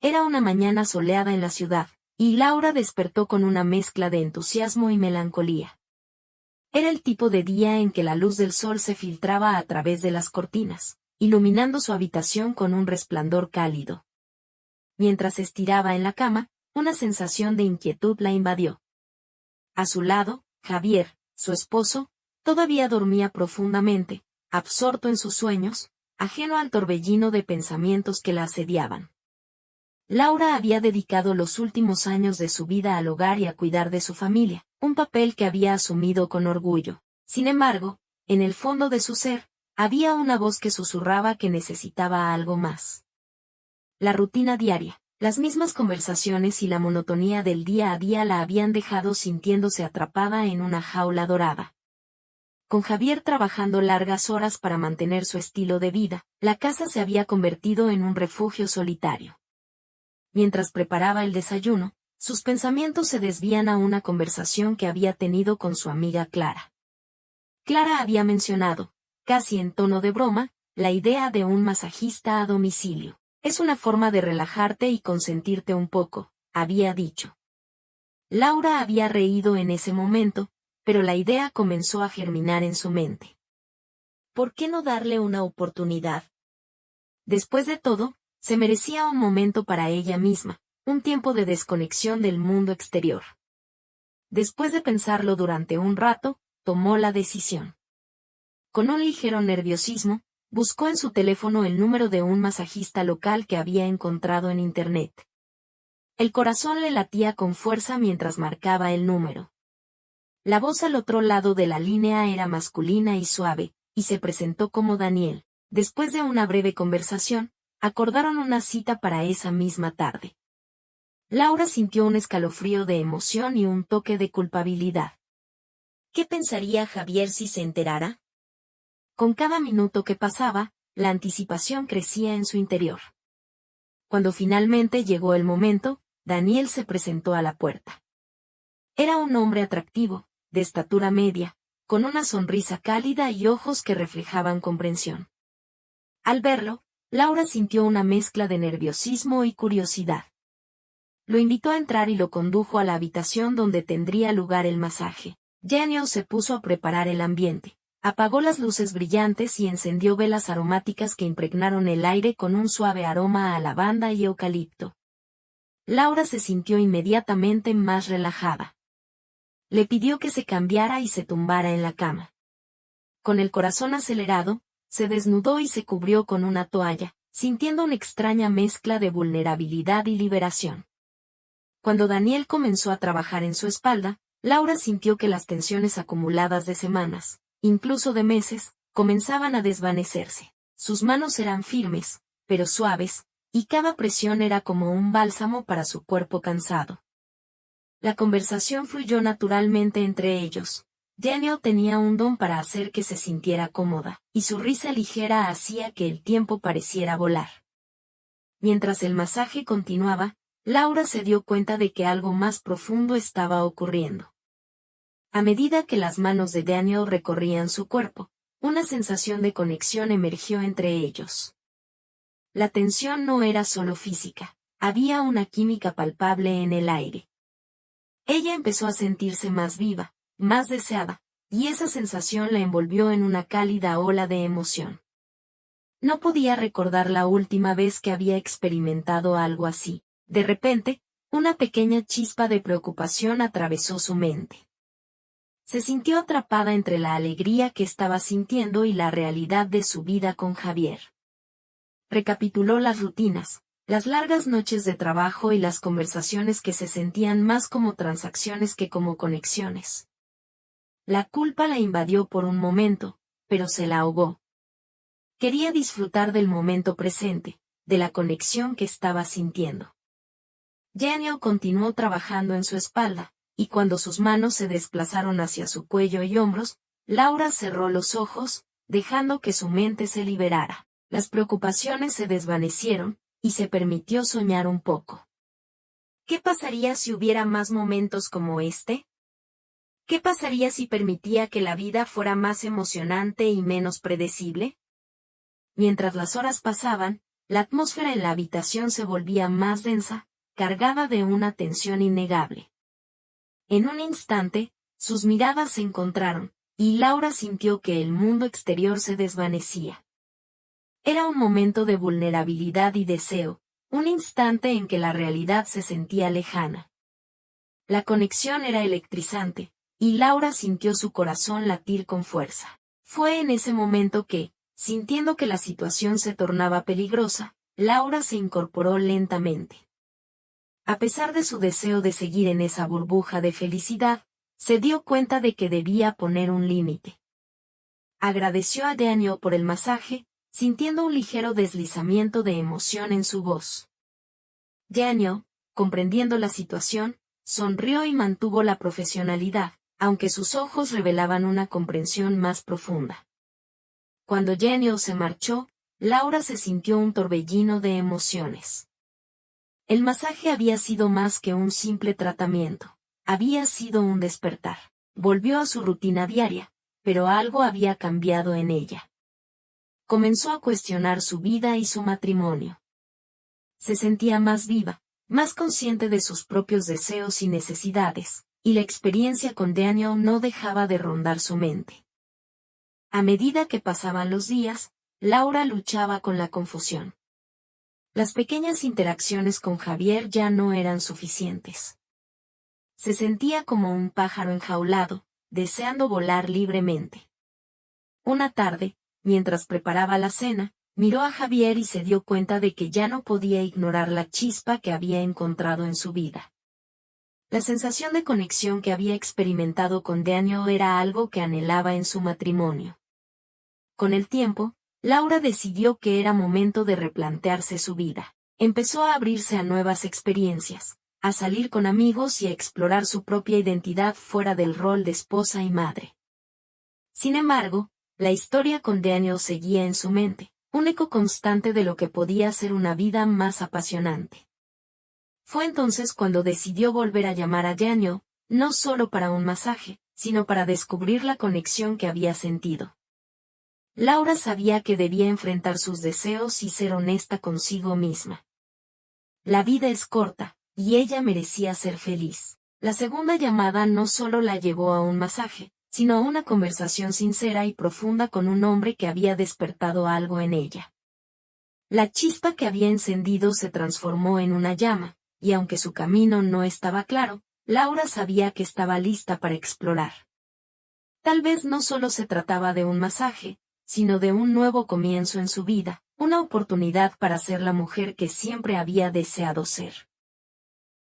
Era una mañana soleada en la ciudad, y Laura despertó con una mezcla de entusiasmo y melancolía. Era el tipo de día en que la luz del sol se filtraba a través de las cortinas, iluminando su habitación con un resplandor cálido. Mientras se estiraba en la cama, una sensación de inquietud la invadió. A su lado, Javier, su esposo, todavía dormía profundamente, absorto en sus sueños, ajeno al torbellino de pensamientos que la asediaban. Laura había dedicado los últimos años de su vida al hogar y a cuidar de su familia, un papel que había asumido con orgullo. Sin embargo, en el fondo de su ser, había una voz que susurraba que necesitaba algo más. La rutina diaria, las mismas conversaciones y la monotonía del día a día la habían dejado sintiéndose atrapada en una jaula dorada. Con Javier trabajando largas horas para mantener su estilo de vida, la casa se había convertido en un refugio solitario. Mientras preparaba el desayuno, sus pensamientos se desvían a una conversación que había tenido con su amiga Clara. Clara había mencionado, casi en tono de broma, la idea de un masajista a domicilio. Es una forma de relajarte y consentirte un poco, había dicho. Laura había reído en ese momento, pero la idea comenzó a germinar en su mente. ¿Por qué no darle una oportunidad? Después de todo, se merecía un momento para ella misma, un tiempo de desconexión del mundo exterior. Después de pensarlo durante un rato, tomó la decisión. Con un ligero nerviosismo, buscó en su teléfono el número de un masajista local que había encontrado en Internet. El corazón le latía con fuerza mientras marcaba el número. La voz al otro lado de la línea era masculina y suave, y se presentó como Daniel. Después de una breve conversación, acordaron una cita para esa misma tarde. Laura sintió un escalofrío de emoción y un toque de culpabilidad. ¿Qué pensaría Javier si se enterara? Con cada minuto que pasaba, la anticipación crecía en su interior. Cuando finalmente llegó el momento, Daniel se presentó a la puerta. Era un hombre atractivo, de estatura media, con una sonrisa cálida y ojos que reflejaban comprensión. Al verlo, Laura sintió una mezcla de nerviosismo y curiosidad. Lo invitó a entrar y lo condujo a la habitación donde tendría lugar el masaje. Daniel se puso a preparar el ambiente. Apagó las luces brillantes y encendió velas aromáticas que impregnaron el aire con un suave aroma a lavanda y eucalipto. Laura se sintió inmediatamente más relajada. Le pidió que se cambiara y se tumbara en la cama. Con el corazón acelerado, se desnudó y se cubrió con una toalla, sintiendo una extraña mezcla de vulnerabilidad y liberación. Cuando Daniel comenzó a trabajar en su espalda, Laura sintió que las tensiones acumuladas de semanas, incluso de meses, comenzaban a desvanecerse. Sus manos eran firmes, pero suaves, y cada presión era como un bálsamo para su cuerpo cansado. La conversación fluyó naturalmente entre ellos. Daniel tenía un don para hacer que se sintiera cómoda, y su risa ligera hacía que el tiempo pareciera volar. Mientras el masaje continuaba, Laura se dio cuenta de que algo más profundo estaba ocurriendo. A medida que las manos de Daniel recorrían su cuerpo, una sensación de conexión emergió entre ellos. La tensión no era solo física, había una química palpable en el aire. Ella empezó a sentirse más viva, más deseada, y esa sensación la envolvió en una cálida ola de emoción. No podía recordar la última vez que había experimentado algo así. De repente, una pequeña chispa de preocupación atravesó su mente. Se sintió atrapada entre la alegría que estaba sintiendo y la realidad de su vida con Javier. Recapituló las rutinas, las largas noches de trabajo y las conversaciones que se sentían más como transacciones que como conexiones. La culpa la invadió por un momento, pero se la ahogó. Quería disfrutar del momento presente, de la conexión que estaba sintiendo. Daniel continuó trabajando en su espalda, y cuando sus manos se desplazaron hacia su cuello y hombros, Laura cerró los ojos, dejando que su mente se liberara. Las preocupaciones se desvanecieron, y se permitió soñar un poco. ¿Qué pasaría si hubiera más momentos como este? ¿Qué pasaría si permitía que la vida fuera más emocionante y menos predecible? Mientras las horas pasaban, la atmósfera en la habitación se volvía más densa, cargada de una tensión innegable. En un instante, sus miradas se encontraron, y Laura sintió que el mundo exterior se desvanecía. Era un momento de vulnerabilidad y deseo, un instante en que la realidad se sentía lejana. La conexión era electrizante, y Laura sintió su corazón latir con fuerza. Fue en ese momento que, sintiendo que la situación se tornaba peligrosa, Laura se incorporó lentamente. A pesar de su deseo de seguir en esa burbuja de felicidad, se dio cuenta de que debía poner un límite. Agradeció a Daniel por el masaje, sintiendo un ligero deslizamiento de emoción en su voz. Daniel, comprendiendo la situación, sonrió y mantuvo la profesionalidad, aunque sus ojos revelaban una comprensión más profunda. Cuando Daniel se marchó, Laura se sintió un torbellino de emociones. El masaje había sido más que un simple tratamiento, había sido un despertar. Volvió a su rutina diaria, pero algo había cambiado en ella. Comenzó a cuestionar su vida y su matrimonio. Se sentía más viva, más consciente de sus propios deseos y necesidades, y la experiencia con Daniel no dejaba de rondar su mente. A medida que pasaban los días, Laura luchaba con la confusión. Las pequeñas interacciones con Javier ya no eran suficientes. Se sentía como un pájaro enjaulado, deseando volar libremente. Una tarde, mientras preparaba la cena, miró a Javier y se dio cuenta de que ya no podía ignorar la chispa que había encontrado en su vida. La sensación de conexión que había experimentado con Daniel era algo que anhelaba en su matrimonio. Con el tiempo, Laura decidió que era momento de replantearse su vida. Empezó a abrirse a nuevas experiencias, a salir con amigos y a explorar su propia identidad fuera del rol de esposa y madre. Sin embargo, la historia con Daniel seguía en su mente, un eco constante de lo que podía ser una vida más apasionante. Fue entonces cuando decidió volver a llamar a Daniel, no solo para un masaje, sino para descubrir la conexión que había sentido. Laura sabía que debía enfrentar sus deseos y ser honesta consigo misma. La vida es corta, y ella merecía ser feliz. La segunda llamada no solo la llevó a un masaje, sino a una conversación sincera y profunda con un hombre que había despertado algo en ella. La chispa que había encendido se transformó en una llama, y aunque su camino no estaba claro, Laura sabía que estaba lista para explorar. Tal vez no solo se trataba de un masaje, sino de un nuevo comienzo en su vida, una oportunidad para ser la mujer que siempre había deseado ser.